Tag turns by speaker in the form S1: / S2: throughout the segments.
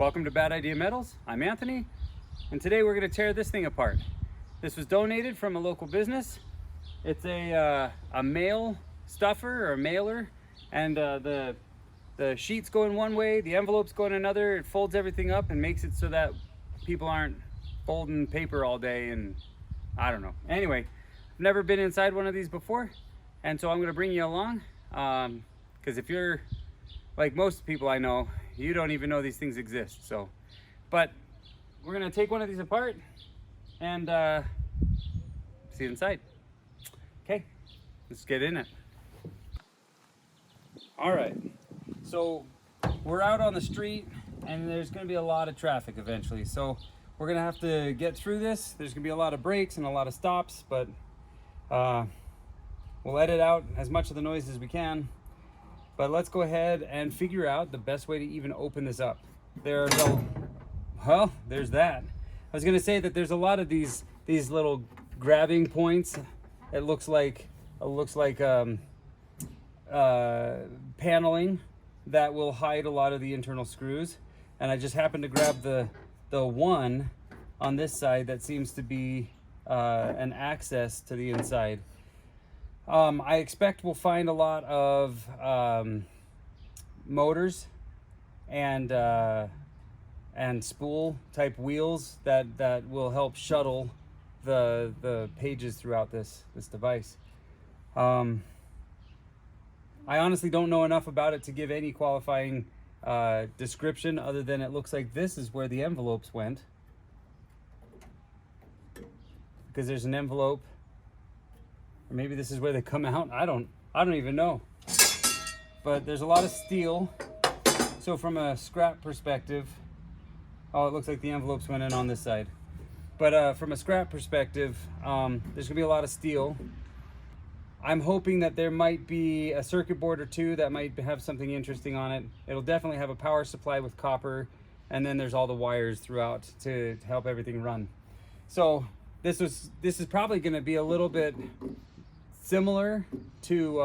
S1: Welcome to Bad Idea Metals. I'm Anthony, and today we're going to tear this thing apart. This was donated from a local business. It's a mail stuffer or mailer, and the sheets go in one way, the envelopes go in another. It folds everything up and makes it so that people aren't folding paper all day, and I don't know. Anyway, I've never been inside one of these before, and so I'm going to bring you along, because if you're like most people I know, you don't even know these things exist. So, but we're gonna take one of these apart and see inside. Okay, let's get in it. All right, so we're out on the street and there's gonna be a lot of traffic eventually. So we're gonna have to get through this. There's gonna be a lot of brakes and a lot of stops, but we'll edit out as much of the noise as we can. But let's go ahead and figure out the best way to even open this up. There's that. I was gonna say that there's a lot of these little grabbing points. It looks like paneling that will hide a lot of the internal screws. And I just happened to grab the one on this side that seems to be an access to the inside. I expect we'll find a lot of motors and spool type wheels that will help shuttle the pages throughout this device. I honestly don't know enough about it to give any qualifying description, other than it looks like this is where the envelopes went, because there's an envelope. Or maybe this is where they come out. I don't even know. But there's a lot of steel. So from a scrap perspective, oh, it looks like the envelopes went in on this side. But from a scrap perspective, there's gonna be a lot of steel. I'm hoping that there might be a circuit board or two that might have something interesting on it. It'll definitely have a power supply with copper, and then there's all the wires throughout to help everything run. So this is probably gonna be a little bit similar to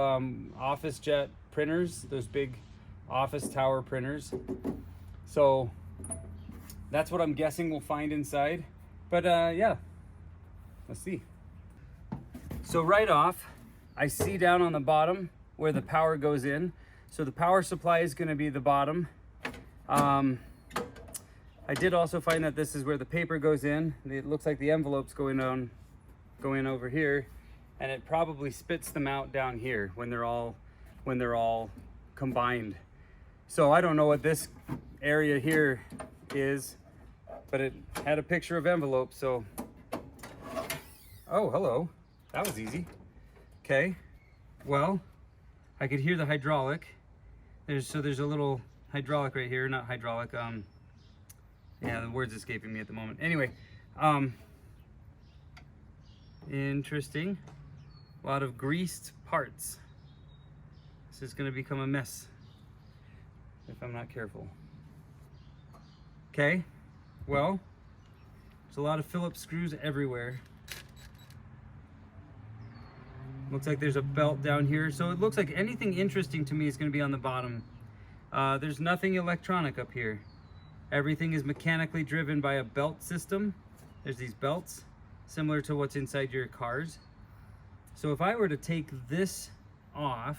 S1: office jet printers, those big office tower printers. So that's what I'm guessing we'll find inside. But yeah, let's see. So right off, I see down on the bottom where the power goes in. So the power supply is going to be the bottom. I did also find that this is where the paper goes in. It looks like the envelopes go in over here. And it probably spits them out down here when they're all combined. So I don't know what this area here is, but it had a picture of envelope. So, oh, hello, that was easy. Okay, well, I could hear the hydraulic. There's a little hydraulic right here, not hydraulic. Yeah, the word's escaping me at the moment. Anyway, interesting. A lot of greased parts. This is going to become a mess if I'm not careful. Okay, well, there's a lot of Phillips screws everywhere. Looks like there's a belt down here. So it looks like anything interesting to me is going to be on the bottom. There's nothing electronic up here. Everything is mechanically driven by a belt system. There's these belts similar to what's inside your cars. So if I were to take this off,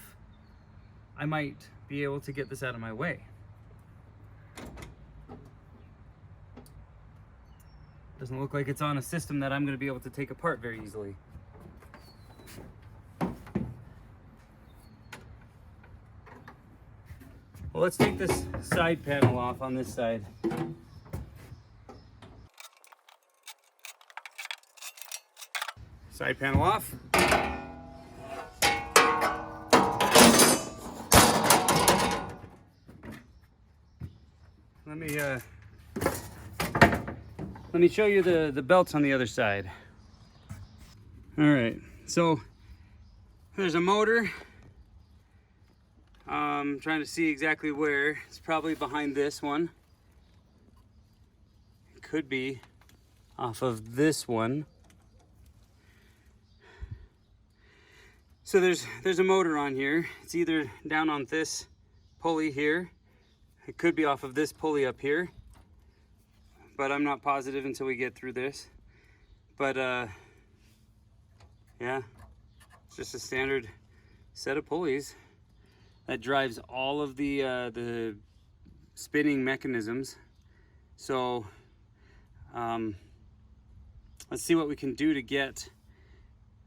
S1: I might be able to get this out of my way. Doesn't look like it's on a system that I'm going to be able to take apart very easily. Well, let's take this side panel off on this side. Side panel off. Let me show you the belts on the other side. All right, so there's a motor. I'm trying to see exactly where. It's probably behind this one. It could be off of this one. So there's a motor on here. It's either down on this pulley here. It could be off of this pulley up here. but I'm not positive until we get through this. But yeah, it's just a standard set of pulleys that drives all of the spinning mechanisms. So let's see what we can do to get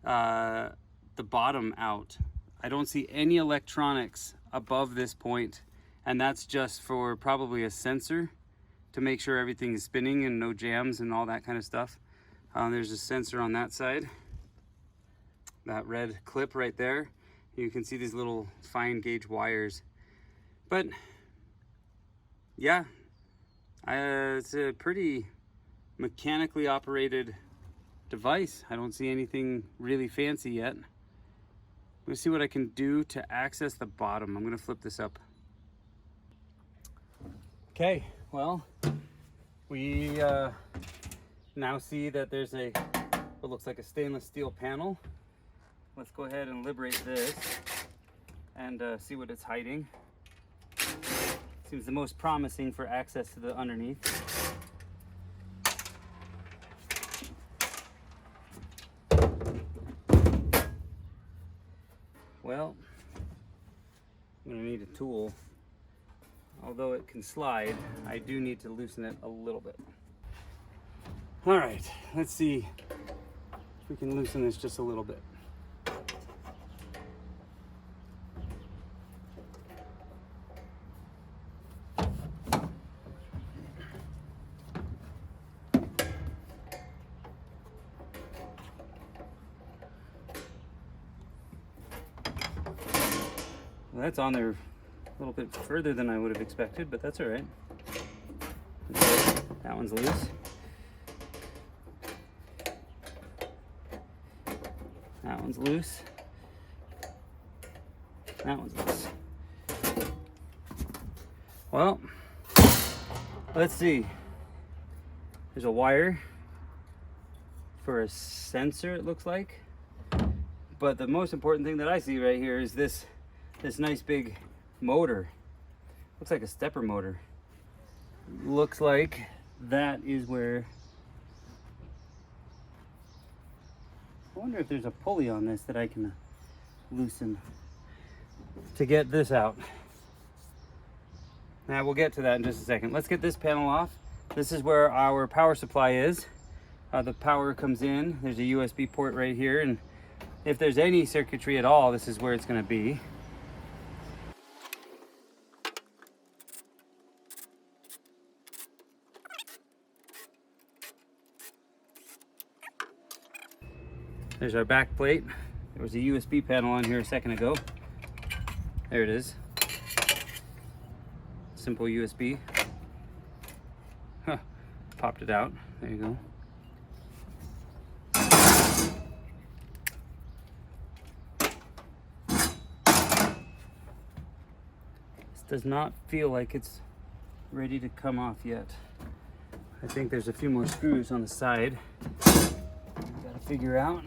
S1: the bottom out. I don't see any electronics above this point, and that's just for probably a sensor to make sure everything is spinning and no jams and all that kind of stuff. There's a sensor on that side, that red clip right there. You can see these little fine gauge wires. But yeah, it's a pretty mechanically operated device. I don't see anything really fancy yet. Let's see what I can do to access the bottom. I'm gonna flip this up. Okay, well, we now see that there's what looks like a stainless steel panel. Let's go ahead and liberate this and see what it's hiding. Seems the most promising for access to the underneath. Well, I'm gonna need a tool. Although it can slide, I do need to loosen it a little bit. All right, let's see if we can loosen this just a little bit. Well, that's on there a little bit further than I would have expected, but that's all right. That one's loose. That one's loose. That one's loose. Well, let's see. There's a wire for a sensor, it looks like. But the most important thing that I see right here is this nice big motor. Looks like a stepper motor. Looks like that is where... I wonder if there's a pulley on this that I can loosen to get this out. Now we'll get to that in just a second. Let's get this panel off. This is where our power supply is. The power comes in. There's a USB port right here, and if there's any circuitry at all, this is where it's going to be. There's our back plate. There was a USB panel on here a second ago. There it is. Simple USB. Huh. Popped it out. There you go. This does not feel like it's ready to come off yet. I think there's a few more screws on the side. Gotta figure out.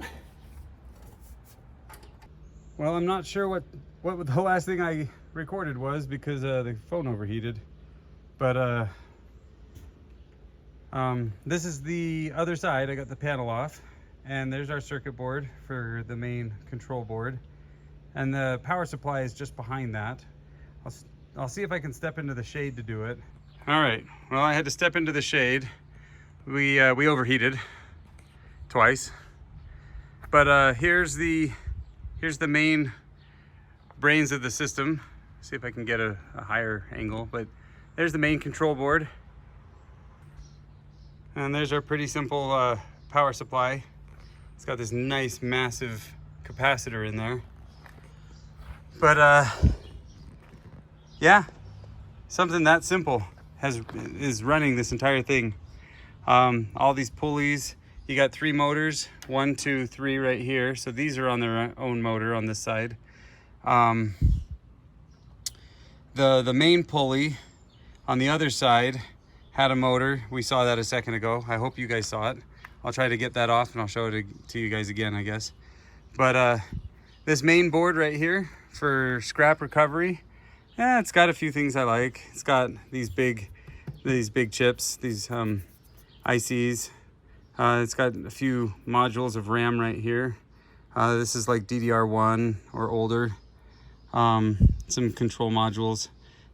S1: Well, I'm not sure what the last thing I recorded was because the phone overheated. But this is the other side. I got the panel off, and there's our circuit board for the main control board, and the power supply is just behind that. I'll see if I can step into the shade to do it. All right. Well, I had to step into the shade. We overheated twice, but here's the main brains of the system. See if I can get a higher angle, but there's the main control board. And there's our pretty simple power supply. It's got this nice massive capacitor in there. But yeah, something that simple is running this entire thing. All these pulleys, you got 3 motors, 1, 2, 3 right here. So these are on their own motor on this side. The main pulley on the other side had a motor. We saw that a second ago. I hope you guys saw it. I'll try to get that off and I'll show it to you guys again, I guess. But this main board right here for scrap recovery, yeah, it's got a few things I like. It's got these big chips, these ICs. It's got a few modules of RAM right here. This is like DDR1 or older. Some control modules.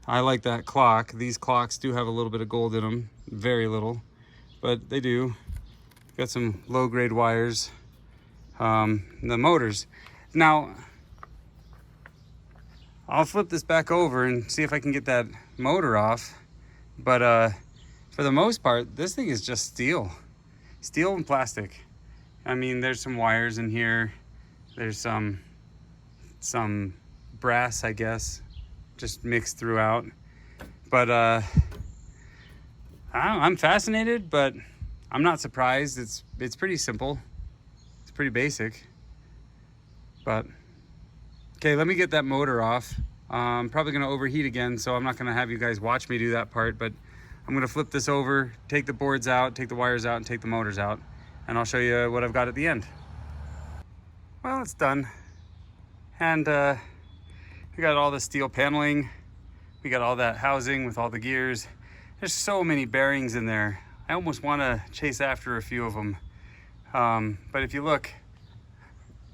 S1: I like that clock. These clocks do have a little bit of gold in them, very little, but they do. Got some low grade wires. The motors. Now, I'll flip this back over and see if I can get that motor off. But for the most part, this thing is just steel and plastic. I mean, there's some wires in here. There's some brass, I guess, just mixed throughout. But I'm fascinated, but I'm not surprised. It's pretty simple. It's pretty basic. But okay, let me get that motor off. I'm probably gonna overheat again, so I'm not gonna have you guys watch me do that part, but I'm gonna flip this over, take the boards out, take the wires out, and take the motors out, and I'll show you what I've got at the end. Well, it's done. And we got all the steel paneling. We got all that housing with all the gears. There's so many bearings in there. I almost wanna chase after a few of them. But if you look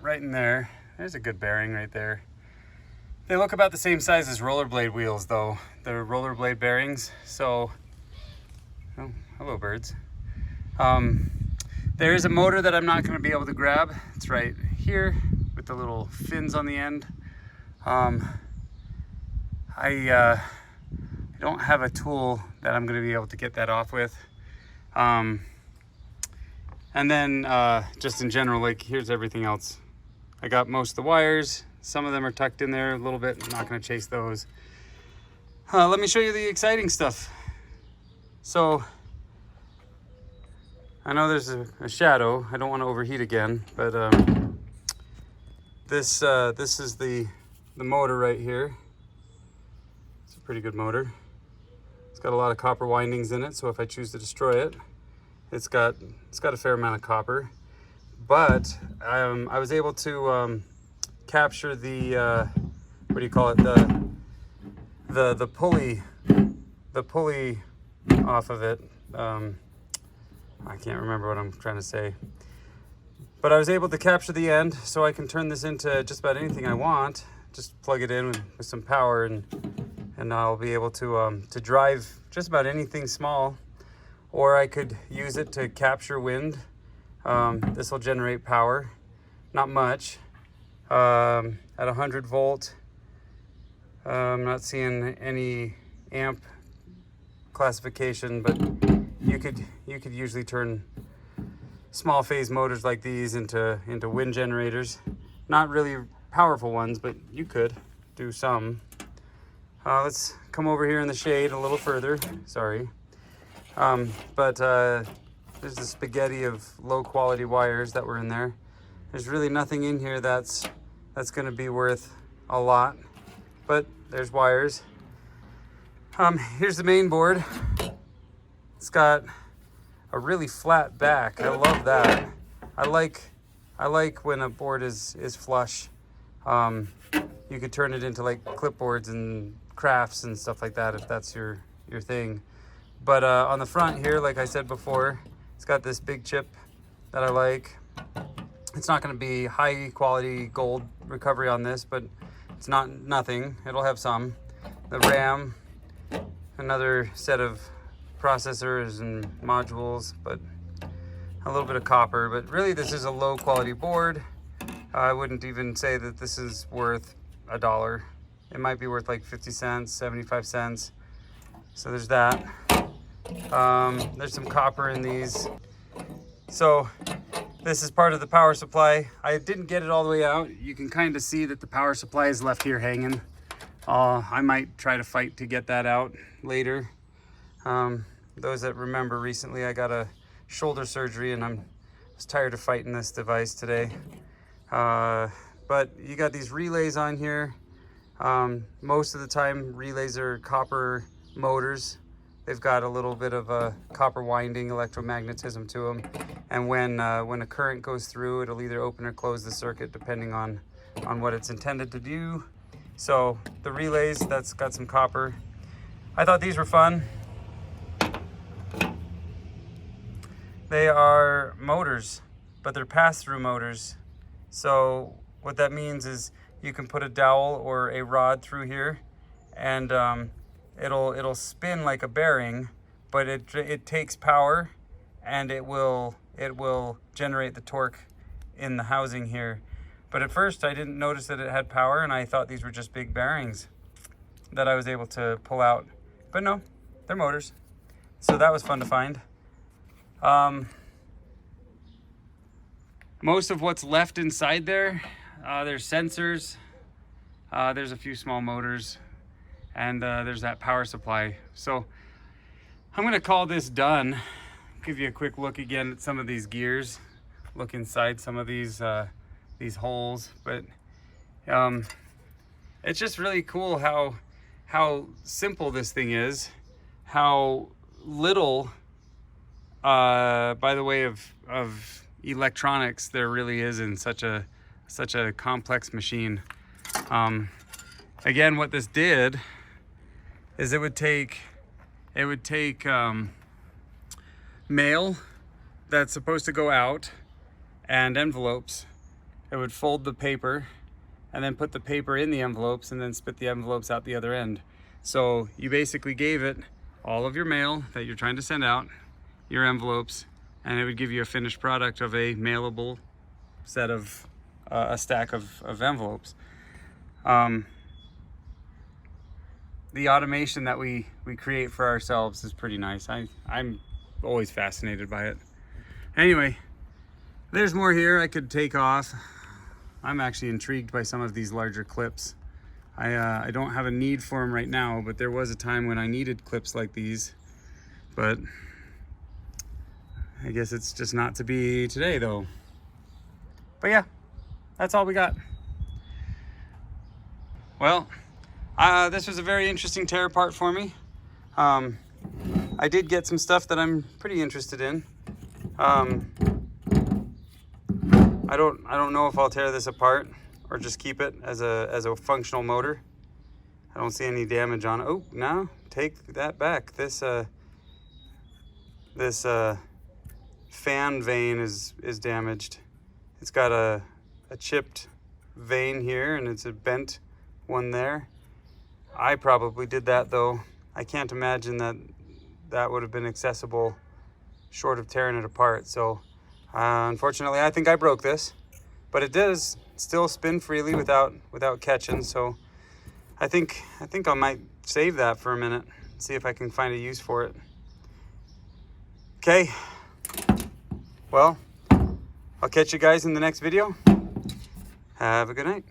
S1: right in there, there's a good bearing right there. They look about the same size as rollerblade wheels though. They're rollerblade bearings, so, oh, hello birds. There is a motor that I'm not gonna be able to grab. It's right here with the little fins on the end. I don't have a tool that I'm gonna be able to get that off with. And then just in general, like here's everything else. I got most of the wires. Some of them are tucked in there a little bit. I'm not gonna chase those. Let me show you the exciting stuff. So, I know there's a shadow. I don't want to overheat again, but this is the motor right here. It's a pretty good motor. It's got a lot of copper windings in it, so if I choose to destroy it, it's got a fair amount of copper. But I was able to capture the what do you call it, the pulley off of it. I can't remember what I'm trying to say, but I was able to capture the end, so I can turn this into just about anything I want. Just plug it in with some power, and I'll be able to drive just about anything small. Or I could use it to capture wind. This will generate power, not much. At 100 volt, I'm not seeing any amp classification, but you could usually turn small phase motors like these into wind generators. Not really powerful ones, but you could do some. Let's come over here in the shade a little further. Sorry. But there's a spaghetti of low quality wires that were in there. There's really nothing in here that's going to be worth a lot, but there's wires. Here's the main board. It's got a really flat back. I love that. I like when a board is flush. You could turn it into like clipboards and crafts and stuff like that if that's your thing. But on the front here, like I said before, it's got this big chip that I like. It's not going to be high quality gold recovery on this, but it's not nothing. It'll have some. The RAM, another set of processors and modules, but a little bit of copper. But really, this is a low quality board. I wouldn't even say that this is worth $1. It might be worth like 50 cents, 75 cents. So there's that. There's some copper in these. So this is part of the power supply. I didn't get it all the way out. You can kind of see that the power supply is left here hanging. I might try to fight to get that out later. Those that remember, recently I got a shoulder surgery and I was tired of fighting this device today. But you got these relays on here. Most of the time relays are copper motors. They've got a little bit of a copper winding electromagnetism to them. And when a current goes through, it'll either open or close the circuit depending on what it's intended to do. So the relays, that's got some copper. I thought these were fun. They are motors, but they're pass-through motors. So what that means is you can put a dowel or a rod through here, and it'll spin like a bearing, but it takes power, and it will generate the torque in the housing here. But at first I didn't notice that it had power, and I thought these were just big bearings that I was able to pull out. But no, they're motors. So that was fun to find. Most of what's left inside there, there's sensors, there's a few small motors, and there's that power supply. So I'm gonna call this done. Give you a quick look again at some of these gears, look inside some of these holes. But it's just really cool how simple this thing is, how little by the way of electronics there really is in such a complex machine. Again, what this did is it would take mail that's supposed to go out and envelopes. It would fold the paper and then put the paper in the envelopes and then spit the envelopes out the other end. So you basically gave it all of your mail that you're trying to send out, your envelopes, and it would give you a finished product of a mailable set of a stack of envelopes. The automation that we create for ourselves is pretty nice. I'm always fascinated by it. Anyway, there's more here I could take off. I'm actually intrigued by some of these larger clips. I don't have a need for them right now, but there was a time when I needed clips like these. But I guess it's just not to be today though. But yeah, that's all we got. Well, this was a very interesting tear apart for me. I did get some stuff that I'm pretty interested in. I don't know if I'll tear this apart or just keep it as a functional motor. I don't see any damage on it. Oh, no, take that back. This fan vane is damaged. It's got a chipped vane here, and it's a bent one there. I probably did that though. I can't imagine that would have been accessible short of tearing it apart. So unfortunately, I think I broke this, but it does still spin freely without catching. So I think I might save that for a minute, see if I can find a use for it. Okay, well, I'll catch you guys in the next video. Have a good night.